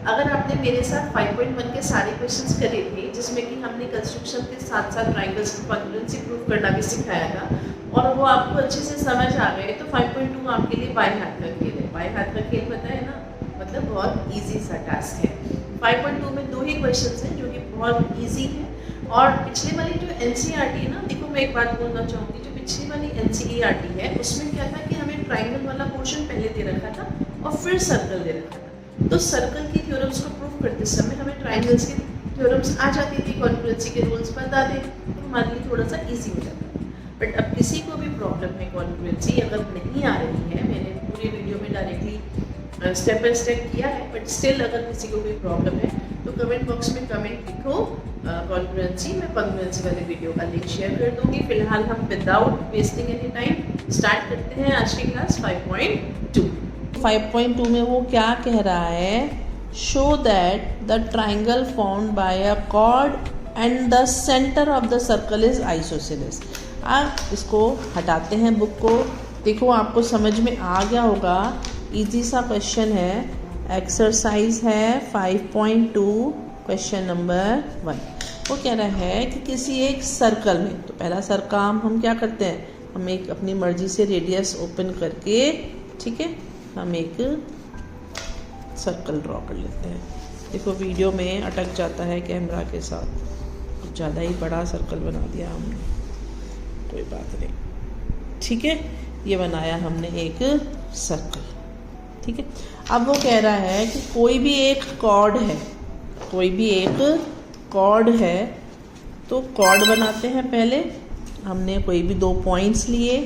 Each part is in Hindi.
अगर आपने मेरे साथ 5.1 के सारे क्वेश्चंस करे थे, जिसमें कि हमने कंस्ट्रक्शन के साथ साथ ट्राइंगल्स की कॉन्ग्रुएंसी प्रूव करना भी सिखाया था और वो आपको अच्छे से समझ आ गए, तो 5.2 आपके लिए बाएं हाथ का खेल है। बाएं हाथ का खेल पता है ना, मतलब बहुत ईजी सा टास्क है। 5.2 में 2 ही क्वेश्चन हैं जो कि बहुत ईजी है। और पिछले वाली जो NCERT है ना, देखो मैं एक बात बोलना चाहूँगी, जो पिछली वाली NCERT है उसमें क्या था कि हमें ट्राइंगल वाला पोर्शन पहले दे रखा था और फिर सर्कल दे रखा था। तो सर्कल की थ्योरम्स को प्रूव करते समय हमें ट्राइंगल्स की थ्योरम्स आ जाती थी, कॉन्ग्रुएंसी के रूल्स बता दे, तो हमारे लिए थोड़ा सा ईजी हो जाता था। बट अब किसी को भी प्रॉब्लम है कॉन्ग्रुएंसी अगर नहीं आ रही है, मैंने पूरे वीडियो में डायरेक्टली स्टेप बाय स्टेप किया है, बट स्टिल अगर किसी को भी प्रॉब्लम है तो कमेंट बॉक्स में कमेंट लिखो कॉन्ग्रुएंसी। मैं कॉन्ग्रुएंसी वाले वीडियो का लिंक शेयर कर दूंगी। फिलहाल हम without wasting any time start करते हैं आज की क्लास 5.2। 5.2 में वो क्या कह रहा है, show that the triangle formed by a cord and the centre of the circle is isosceles. अब इसको हटाते हैं बुक को। देखो आपको समझ में आ गया होगा, इजी सा क्वेश्चन है, एक्सरसाइज है 5.2 क्वेश्चन नंबर 1। वो कह रहा है कि किसी एक सर्कल में, तो पहला सर काम हम क्या करते हैं, हम एक अपनी मर्जी से रेडियस ओपन करके, ठीक है, हम एक सर्कल ड्रॉ कर लेते हैं। देखो वीडियो में अटक जाता है कैमरा के साथ, कुछ ज़्यादा ही बड़ा सर्कल बना दिया हमने, कोई बात नहीं, ठीक है। ये बनाया हमने एक सर्कल, ठीक है। अब वो कह रहा है कि कोई भी एक कॉर्ड है, कोई भी एक कॉर्ड है, तो कॉर्ड बनाते हैं पहले। हमने कोई भी 2 पॉइंट्स लिए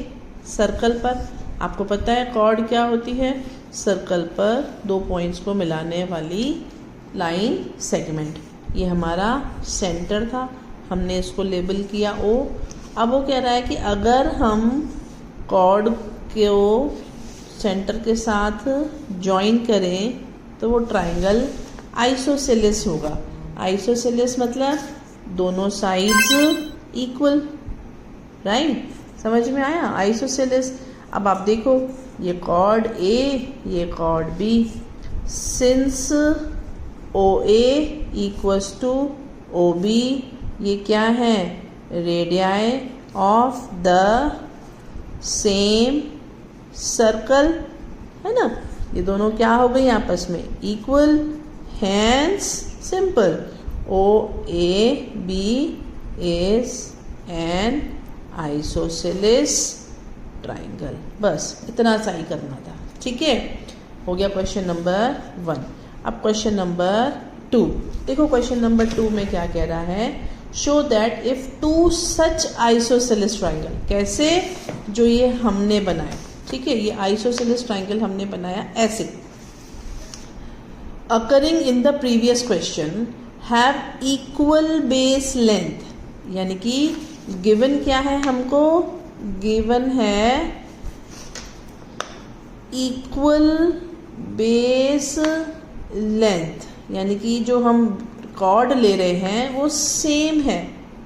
सर्कल पर। आपको पता है कॉर्ड क्या होती है, सर्कल पर 2 पॉइंट्स को मिलाने वाली लाइन सेगमेंट। ये हमारा सेंटर था, हमने इसको लेबल किया O। अब वो कह रहा है कि अगर हम कॉर्ड को सेंटर के साथ जॉइन करें तो वो ट्राइंगल आइसोसेलेस होगा। आइसोसेलेस मतलब दोनों साइड्स इक्वल, राइट, समझ में आया, आइसोसेलेस। अब आप देखो, ये कॉर्ड A, ये chord B, since OA equals to OB, ये क्या है, radii of the same circle, है ना। ये दोनों क्या हो गई आपस में, equal, hence simple, OAB is an isosceles triangle. बस इतना सा ही करना था, ठीक है। हो गया क्वेश्चन नंबर 1। अब क्वेश्चन नंबर 2 देखो, क्वेश्चन नंबर 2 में क्या कह रहा है, show that if 2 such isosceles triangle, कैसे, जो ये हमने बनाया, ठीक है, ये आइसोसेलेस ट्राइंगल हमने बनाया ऐसे, occurring in the previous question have equal base length, यानी कि गिवन क्या है हमको, गिवन है इक्वल बेस लेंथ, यानी कि जो हम कॉर्ड ले रहे हैं वो सेम है,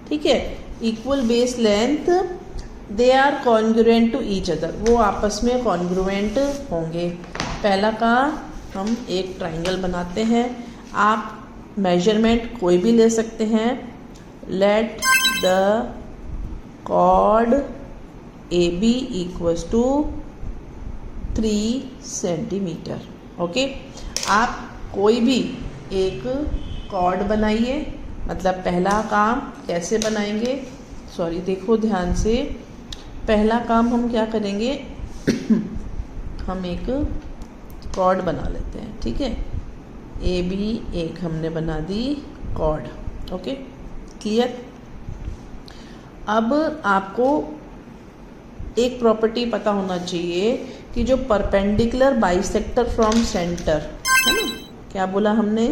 ठीक है, equal base length, they are congruent to each other, वो आपस में कॉन्ग्रुएंट होंगे। पहला काम, हम एक ट्राइंगल बनाते हैं। आप मेजरमेंट कोई भी ले सकते हैं। Let the chord AB equals to 3 centimetre, okay. आप कोई भी एक कॉर्ड बनाइए, मतलब पहला काम कैसे बनाएंगे, सॉरी देखो ध्यान से, पहला काम हम क्या करेंगे हम एक कॉर्ड बना लेते हैं, ठीक है, AB एक हमने बना दी कॉर्ड, ओके, क्लियर। अब आपको एक प्रॉपर्टी पता होना चाहिए कि जो परपेंडिकुलर बाइसेक्टर फ्रॉम सेंटर, है ना, क्या बोला हमने,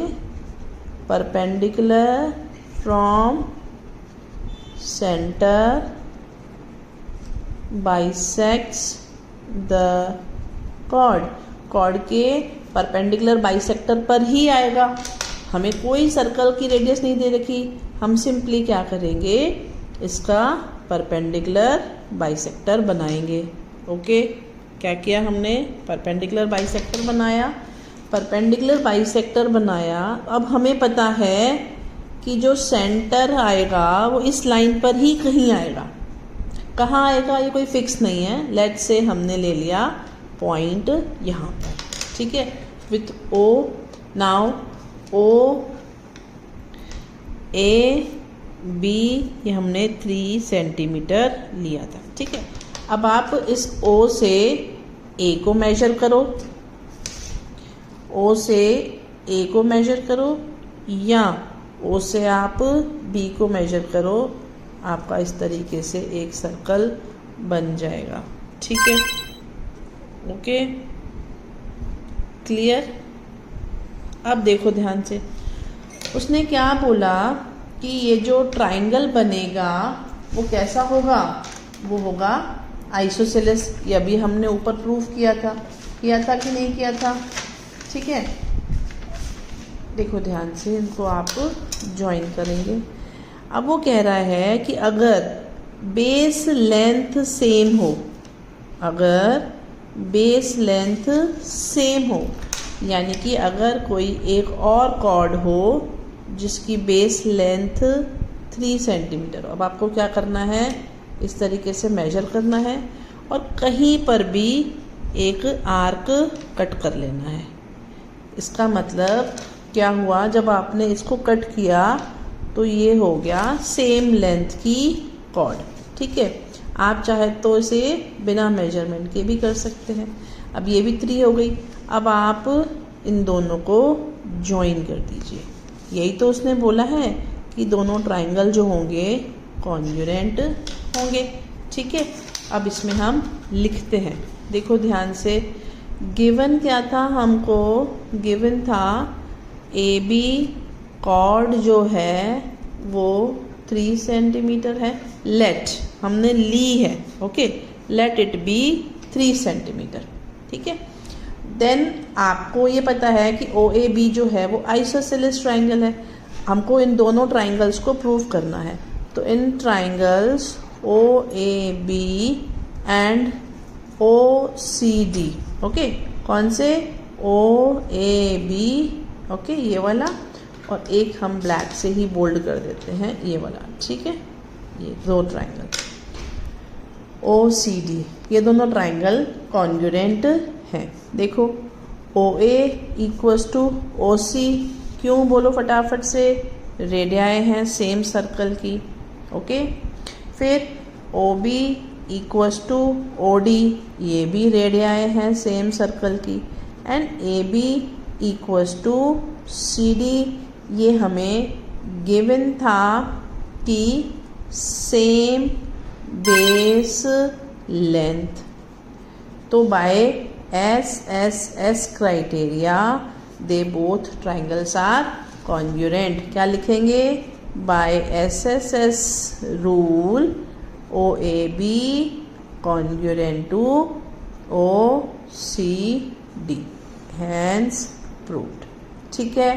perpendicular from centre bisects the chord, chord के परपेंडिकुलर बाइसेक्टर पर ही आएगा। हमें कोई सर्कल की रेडियस नहीं दे रखी, हम सिंपली क्या करेंगे, इसका परपेंडिकुलर बाइसेक्टर बनाएंगे, ओके। क्या किया हमने, परपेंडिकुलर बाइसेक्टर बनाया, परपेंडिकुलर बाइसेक्टर बनाया। अब हमें पता है कि जो सेंटर आएगा वो इस लाइन पर ही कहीं आएगा। कहाँ आएगा ये कोई फिक्स नहीं है। लेट्स से हमने ले लिया पॉइंट यहाँ पर, ठीक है, with O. Now O A B ये हमने 3 सेंटीमीटर लिया था, ठीक है। अब आप इस ओ से ए को मेजर करो, ओ से ए को मेजर करो, या ओ से आप बी को मेजर करो। आपका इस तरीके से एक सर्कल बन जाएगा, ठीक है। Okay, clear. अब देखो ध्यान से, उसने क्या बोला कि ये जो ट्राइंगल बनेगा वो कैसा होगा, वो होगा आइसोसेलेस। ये अभी हमने ऊपर प्रूफ किया था कि नहीं किया था, ठीक है। देखो ध्यान से, इनको आप ज्वाइन करेंगे। अब वो कह रहा है कि अगर बेस लेंथ सेम हो, अगर बेस लेंथ सेम हो, यानी कि अगर कोई एक और कॉर्ड हो जिसकी बेस लेंथ 3 सेंटीमीटर हो। अब आपको क्या करना है, इस तरीके से मेजर करना है और कहीं पर भी एक आर्क कट कर लेना है। इसका मतलब क्या हुआ, जब आपने इसको कट किया तो ये हो गया सेम लेंथ की कॉर्ड, ठीक है। आप चाहे तो इसे बिना मेजरमेंट के भी कर सकते हैं। अब ये भी 3 हो गई। अब आप इन दोनों को ज्वाइन कर दीजिए। यही तो उसने बोला है कि दोनों ट्राइंगल जो होंगे कॉन्ग्रुएंट होंगे, ठीक है। अब इसमें हम लिखते हैं, देखो ध्यान से। गिवन क्या था हमको, गिवन था ए बी कॉर्ड जो है वो 3 सेंटीमीटर है। लेट हमने ली है, okay, let it be 3 centimetre, ठीक है। देन आपको ये पता है कि ओ ए बी जो है वो आइसोसेलेस ट्राइंगल है। हमको इन दोनों ट्राइंगल्स को प्रूव करना है। तो in triangles O A B and O C D, okay, कौन से, ओ ए बी, ओके, ये वाला, और एक हम ब्लैक से ही बोल्ड कर देते हैं, ये वाला, ठीक है। ये 2 ट्राइंगल ओ सी डी, ये दोनों ट्राइंगल कॉन्ग्रुएंट हैं। देखो ओ ए इक्वल्स टू ओ सी, क्यों बोलो फटाफट से, रेडियाएं हैं सेम सर्कल की, ओके। फिर O B equals to O D, ये भी रेडियाएं हैं सेम सर्कल की। And A B equals to C D, ये हमें गिवन था कि सेम बेस लेंथ। तो by SSS criteria they both triangles are congruent. क्या लिखेंगे, by SSS rule O A B congruent to O C D, hence proved, ठीक है।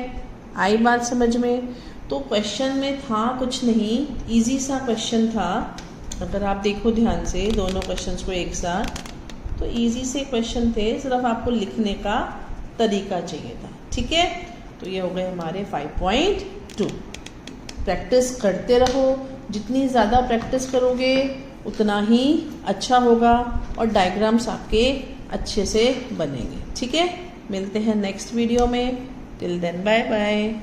आई बात समझ में। तो क्वेश्चन में था कुछ नहीं, इजी सा क्वेश्चन था। अगर आप देखो ध्यान से दोनों क्वेश्चंस को एक साथ, तो इजी से क्वेश्चन थे, सिर्फ आपको लिखने का तरीका चाहिए था, ठीक है। तो ये हो गए हमारे 5.2। प्रैक्टिस करते रहो, जितनी ज़्यादा प्रैक्टिस करोगे उतना ही अच्छा होगा और डायग्राम्स आपके अच्छे से बनेंगे, ठीक है। मिलते हैं नेक्स्ट वीडियो में। Till then bye bye.